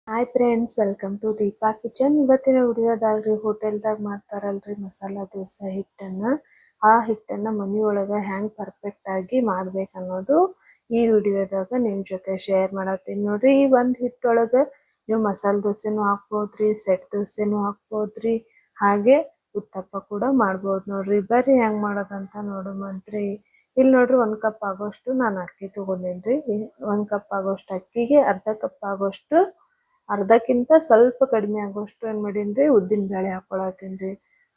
Hi friends, welcome to Deepa kitchen. ಇವತ್ತಿನ ವಿಡಿಯೋದಾಗ್ರಿ ಹೋಟೆಲ್ದಾಗ ಮಾಡ್ತಾರಲ್ರಿ ಮಸಾಲಾ ದೋಸೆ ಹಿಟ್ಟನ್ನ, ಆ ಹಿಟ್ಟನ್ನ ಮನೆಯೊಳಗೆ ಹ್ಯಾಂಗ್ ಪರ್ಫೆಕ್ಟ್ ಆಗಿ ಮಾಡ್ಬೇಕನ್ನೋದು ಈ ವಿಡಿಯೋದಾಗ ನಿಮ್ ಜೊತೆ ಶೇರ್ ಮಾಡತ್ತೀನಿ ನೋಡ್ರಿ. ಈ ಒಂದು ಹಿಟ್ಟೊಳಗೆ ನೀವು ಮಸಾಲೆ ದೋಸೆನೂ ಹಾಕ್ಬೋದ್ರಿ, ಸೆಟ್ ದೋಸೆನೂ ಹಾಕ್ಬೋದ್ರಿ, ಹಾಗೆ ಉತ್ತಪ್ಪ ಕೂಡ ಮಾಡ್ಬೋದು ನೋಡ್ರಿ. ಬರ್ರಿ ಹೆಂಗ್ ಮಾಡೋದಂತ ನೋಡುಮಂತ್ರಿ. ಇಲ್ಲಿ ನೋಡ್ರಿ 1 ಕಪ್ ಆಗೋಷ್ಟು ನಾನು ಅಕ್ಕಿ ತಗೊಂಡೇನ್ರಿ. 1 ಕಪ್ ಆಗೋಷ್ಟು ಅಕ್ಕಿಗೆ ಅರ್ಧ ಕಪ್ ಆಗೋಷ್ಟು, ಅರ್ಧಕ್ಕಿಂತ ಸ್ವಲ್ಪ ಕಡಿಮೆ ಆಗೋಷ್ಟು ಏನ್ ಮಾಡೀನ್ರಿ ಉದ್ದಿನ ಬೇಳೆ ಹಾಕೊಳತ್ತೀನ್ರಿ.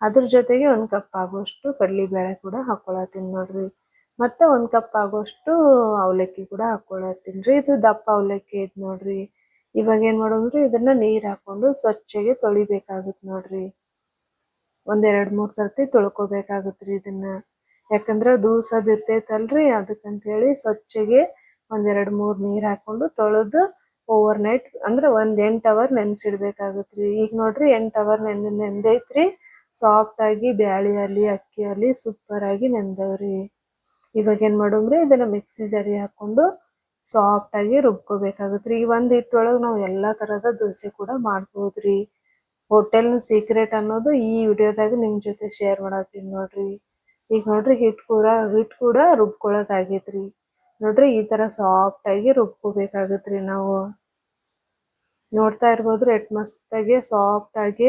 ಅದ್ರ ಜೊತೆಗೆ 1 ಕಪ್ ಆಗೋಷ್ಟು ಕಡ್ಲಿ ಬೇಳೆ ಕೂಡ ಹಾಕೊಳತ್ತೀನಿ ನೋಡ್ರಿ. ಮತ್ತೆ 1 ಕಪ್ ಆಗೋಷ್ಟು ಅವಲಕ್ಕಿ ಕೂಡ ಹಾಕೊಳತ್ತೀನ್ರಿ. ಇದು ದಪ್ಪ ಅವಲಕ್ಕಿ ಐತ್ ನೋಡ್ರಿ. ಇವಾಗ ಏನ್ ಮಾಡೋಣ್ರಿ, ಇದನ್ನ ನೀರ್ ಹಾಕೊಂಡು ಸ್ವಚ್ಛಗೆ ತೊಳಿಬೇಕಾಗುತ್ತೆ ನೋಡ್ರಿ. 1-2-3 ಸರ್ತಿ ತೊಳ್ಕೊಬೇಕಾಗತ್ರಿ ಇದನ್ನ. ಯಾಕಂದ್ರ ದೂಸದ್ ಇರ್ತೈತಲ್ರಿ, ಅದಕ್ಕಂತ ಹೇಳಿ ಸ್ವಚ್ಛಗೆ 1-2-3 ನೀರ್ ಹಾಕೊಂಡು ತೊಳೆದು ಓವರ್ ನೈಟ್ ಅಂದ್ರೆ 8 ಅವರ್ ನೆನ್ಸಿಡ್ಬೇಕಾಗತ್ರಿ. ಈಗ ನೋಡ್ರಿ 8 ಅವರ್ ನೆಂದೈತ್ರಿ. ಸಾಫ್ಟ್ ಆಗಿ ಬ್ಯಾಳಿ ಅಲ್ಲಿ ಅಕ್ಕಿ ಅಲ್ಲಿ ಸೂಪರ್ ಆಗಿ ನೆಂದವ್ರಿ. ಇವಾಗ ಏನ್ ಮಾಡೋಮ್ರಿ, ಇದನ್ನ ಮಿಕ್ಸಿ ಜಾರಿ ಹಾಕೊಂಡು ಸಾಫ್ಟ್ ಆಗಿ ರುಬ್ಕೋಬೇಕಾಗತ್ರಿ. ಈ ಒಂದ್ ಹಿಟ್ಟೊಳಗ್ ನಾವು ಎಲ್ಲಾ ತರದ ದೋಸೆ ಕೂಡ ಮಾಡ್ಬೋದ್ರಿ. ಹೋಟೆಲ್ ಸೀಕ್ರೆಟ್ ಅನ್ನೋದು ಈ ವಿಡಿಯೋದಾಗ ನಿಮ್ ಜೊತೆ ಶೇರ್ ಮಾಡತ್ತೀನಿ ನೋಡ್ರಿ. ಈಗ ನೋಡ್ರಿ ಹಿಟ್ ಕೂಡ ರುಬ್ಕೊಳ್ಳೋದಾಗೈತ್ರಿ. ನೋಡ್ರಿ ಈ ತರ ಸಾಫ್ಟ್ ಆಗಿ ರುಬ್ಕೋಬೇಕಾಗತ್ರಿ. ನಾವು ನೋಡ್ತಾ ಇರ್ಬೋದ್ರಿ ಎಷ್ಟ್ ಮಸ್ತಾಗಿ ಸಾಫ್ಟ್ ಆಗಿ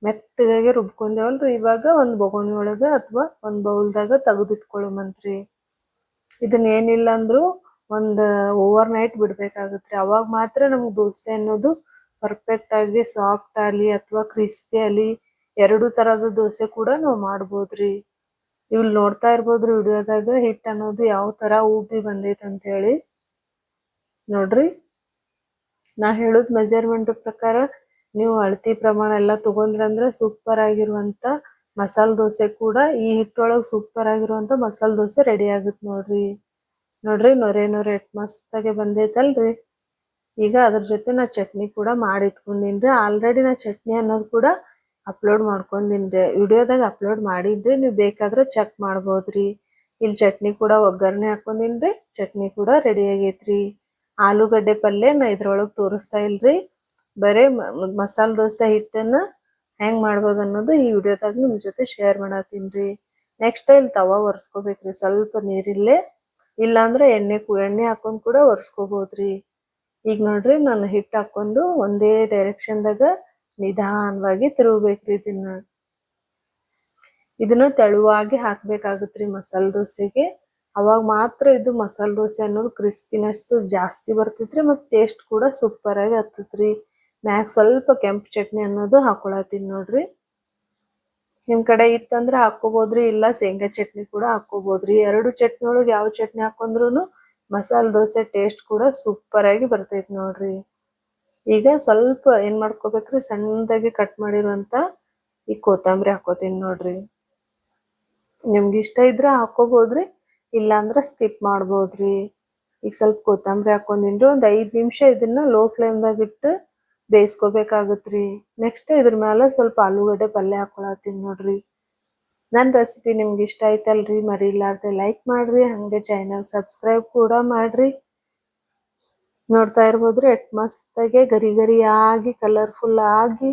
ಮೆತ್ತಗಾಗಿ ರುಬ್ಕೊಂಡೇವಲ್ರಿ. ಇವಾಗ ಒಂದ್ ಬೊಗೋಣಿ ಒಳಗ ಅಥವಾ ಒಂದ್ ಬೌಲ್ದಾಗ ತೆಗೆದಿಟ್ಕೊಳ್ಳುಮಂತ್ರಿ. ಇದನ್ನ ಏನಿಲ್ಲ ಅಂದ್ರು ಒಂದ್ ಓವರ್ ನೈಟ್ ಬಿಡ್ಬೇಕಾಗತ್ರಿ. ಅವಾಗ ಮಾತ್ರ ನಮ್ಗ್ ದೋಸೆ ಅನ್ನೋದು ಪರ್ಫೆಕ್ಟ್ ಆಗಿ ಸಾಫ್ಟ್ ಆಗಲಿ ಅಥವಾ ಕ್ರಿಸ್ಪಿ ಆಗಲಿ 2 ತರದ ದೋಸೆ ಕೂಡ ನಾವು ಮಾಡ್ಬೋದ್ರಿ. ಇಲ್ಲಿ ನೋಡ್ತಾ ಇರ್ಬೋದ್ರಿ ವಿಡಿಯೋದಾಗ ಹಿಟ್ ಅನ್ನೋದು ಯಾವ ತರ ಉಬ್ಬಿ ಬಂದೈತೆ ಅಂತ ಹೇಳಿ. ನೋಡ್ರಿ, ನಾ ಹೇಳುದ್ ಮೆಜರ್ಮೆಂಟ್ ಪ್ರಕಾರ ನೀವು ಅಳತಿ ಪ್ರಮಾಣ ಎಲ್ಲ ತಗೊಂಡ್ರಂದ್ರ ಸೂಪರ್ ಆಗಿರುವಂತ ಮಸಾಲೆ ದೋಸೆ ಕೂಡ ಈ ಹಿಟ್ಟೊಳಗ್ ಸೂಪರ್ ಆಗಿರುವಂತ ಮಸಾಲೆ ದೋಸೆ ರೆಡಿ ಆಗುತ್ತೆ ನೋಡ್ರಿ. ನೋಡ್ರಿ ನೊರೆ ಎಷ್ಟ್ ಮಸ್ತಾಗೆ ಬಂದೈತಲ್ರಿ. ಈಗ ಅದ್ರ ಜೊತೆ ನಾ ಚಟ್ನಿ ಕೂಡ ಮಾಡಿ ಇಟ್ಕೊಂಡಿನ್ರಿ. ಆಲ್ರೆಡಿ ನಾ ಚಟ್ನಿ ಅನ್ನೋದು ಕೂಡ ಅಪ್ಲೋಡ್ ಮಾಡ್ಕೊಂಡಿನ್ರಿ, ವಿಡಿಯೋದಾಗ ಅಪ್ಲೋಡ್ ಮಾಡಿದ್ರಿ. ನೀವು ಬೇಕಾದ್ರೆ ಚೆಕ್ ಮಾಡ್ಬೋದ್ರಿ. ಇಲ್ಲಿ ಚಟ್ನಿ ಕೂಡ ಒಗ್ಗರಣೆ ಹಾಕೊಂಡಿನ್ರಿ, ಚಟ್ನಿ ಕೂಡ ರೆಡಿ ಆಗೈತ್ರಿ. ಆಲೂಗಡ್ಡೆ ಪಲ್ಯ ನಾ ಇದ್ರೊಳಗ್ ತೋರಿಸ್ತಾ ಇಲ್ರಿ, ಬರೇ ಮಸಾಲೆ ದೋಸೆ ಹಿಟ್ಟನ್ನ ಹೆಂಗ್ ಮಾಡ್ಬೋದು ಅನ್ನೋದು ಈ ವಿಡಿಯೋದಾಗ ನಿಮ್ ಜೊತೆ ಶೇರ್ ಮಾಡತ್ತೀನ್ರಿ. ನೆಕ್ಸ್ಟ್ ಇಲ್ಲಿ ತವಾ ಒರ್ಸ್ಕೋಬೇಕ್ರಿ ಸ್ವಲ್ಪ ನೀರಿಲ್ಲೇ, ಇಲ್ಲಾಂದ್ರೆ ಎಣ್ಣೆ ಹಾಕೊಂಡ್ ಕೂಡ ಒರ್ಸ್ಕೋಬೋದ್ರಿ. ಈಗ ನೋಡ್ರಿ ನಾನು ಹಿಟ್ಟು ಹಾಕೊಂಡು ಒಂದೇ ಡೈರೆಕ್ಷನ್ದಾಗ ನಿಧಾನವಾಗಿ ತಿರುಗಬೇಕ್ರಿ. ಇದನ್ನ ತೆಳುವಾಗಿ ಹಾಕ್ಬೇಕಾಗತ್ರಿ ಮಸಾಲೆ ದೋಸೆಗೆ. ಅವಾಗ ಮಾತ್ರ ಇದು ಮಸಾಲೆ ದೋಸೆ ಅನ್ನೋದು ಕ್ರಿಸ್ಪಿನೆಸ್ ಜಾಸ್ತಿ ಬರ್ತೈತ್ರಿ, ಮತ್ತೆ ಟೇಸ್ಟ್ ಕೂಡ ಸೂಪರ್ ಆಗಿ ಹತ್ತತ್ರಿ. ಮ್ಯಾಗ ಸ್ವಲ್ಪ ಕೆಂಪು ಚಟ್ನಿ ಅನ್ನೋದು ಹಾಕೊಳತ್ತೀನಿ ನೋಡ್ರಿ. ನಿಮ್ ಕಡೆ ಇತ್ತಂದ್ರೆ ಹಾಕೋಬೋದ್ರಿ, ಇಲ್ಲ ಶೇಂಗಾ ಚಟ್ನಿ ಕೂಡ ಹಾಕೋಬೋದ್ರಿ. 2 ಚಟ್ನಿ ಒಳಗೆ ಯಾವ ಚಟ್ನಿ ಹಾಕೊಂಡ್ರು ಮಸಾಲೆ ದೋಸೆ ಟೇಸ್ಟ್ ಕೂಡ ಸೂಪರ್ ಆಗಿ ಬರ್ತೈತಿ ನೋಡ್ರಿ. ಈಗ ಸ್ವಲ್ಪ ಏನ್ ಮಾಡ್ಕೋಬೇಕ್ರಿ, ಸಣ್ಣದಾಗಿ ಕಟ್ ಮಾಡಿರುವಂತ ಈ ಕೊತ್ತಂಬರಿ ಹಾಕೋತೀನಿ ನೋಡ್ರಿ. ನಿಮ್ಗೆ ಇಷ್ಟ ಇದ್ರೆ ಹಾಕೋಬೋದ್ರಿ, ಇಲ್ಲ ಅಂದ್ರೆ ಸ್ಕಿಪ್ ಮಾಡ್ಬೋದ್ರಿ. ಈಗ ಸ್ವಲ್ಪ ಕೊತ್ತಂಬರಿ ಹಾಕೊಂಡಿನ್ರಿ. 5 ನಿಮಿಷ ಇದನ್ನ ಲೋ ಫ್ಲೇಮ್ದಾಗ ಇಟ್ಟು ಬೇಯಿಸ್ಕೋಬೇಕಾಗತ್ರಿ. ನೆಕ್ಸ್ಟ್ ಇದ್ರ ಮೇಲೆ ಸ್ವಲ್ಪ ಆಲೂಗಡ್ಡೆ ಪಲ್ಯ ಹಾಕೊಳತ್ತೀನಿ ನೋಡ್ರಿ. ನನ್ನ ರೆಸಿಪಿ ನಿಮ್ಗೆ ಇಷ್ಟ ಆಯ್ತಲ್ರಿ, ಮರಿಲಾರ್ದೆ ಲೈಕ್ ಮಾಡ್ರಿ, ಹಂಗೆ ಚಾನಲ್ ಸಬ್ಸ್ಕ್ರೈಬ್ ಕೂಡ ಮಾಡ್ರಿ. ನೋಡ್ತಾ ಇರ್ಬೋದ್ರಿ ಎಷ್ಟ್ ಮಸ್ತಾಗೆ ಗರಿ ಆಗಿ ಕಲರ್ಫುಲ್ ಆಗಿ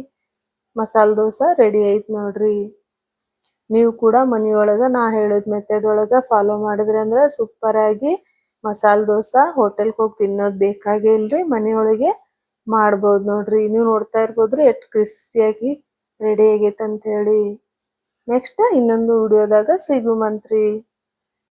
ಮಸಾಲೆ ದೋಸೆ ರೆಡಿ ಐತ್ ನೋಡ್ರಿ. ನೀವು ಕೂಡ ಮನೆಯೊಳಗ ನಾ ಹೇಳಿದ ಮೆಥಡ್ ಒಳಗ ಫಾಲೋ ಮಾಡಿದ್ರಿ ಅಂದ್ರೆ ಸೂಪರ್ ಆಗಿ ಮಸಾಲೆ ದೋಸೆ ಹೋಟೆಲ್ಗೆ ಹೋಗಿ ತಿನ್ನೋದ್ ಬೇಕಾಗೇ ಇಲ್ರಿ, ಮನೆಯೊಳಗೆ ಮಾಡ್ಬೋದು ನೋಡ್ರಿ. ನೀವು ನೋಡ್ತಾ ಇರ್ಬೋದ್ರಿ ಎಷ್ಟು ಕ್ರಿಸ್ಪಿಯಾಗಿ ರೆಡಿ ಆಗೈತೆ ಅಂತ ಹೇಳಿ. ನೆಕ್ಸ್ಟ್ ಇನ್ನೊಂದು ವಿಡಿಯೋದಾಗ ಸಿಗುಮಂತ್ರಿ.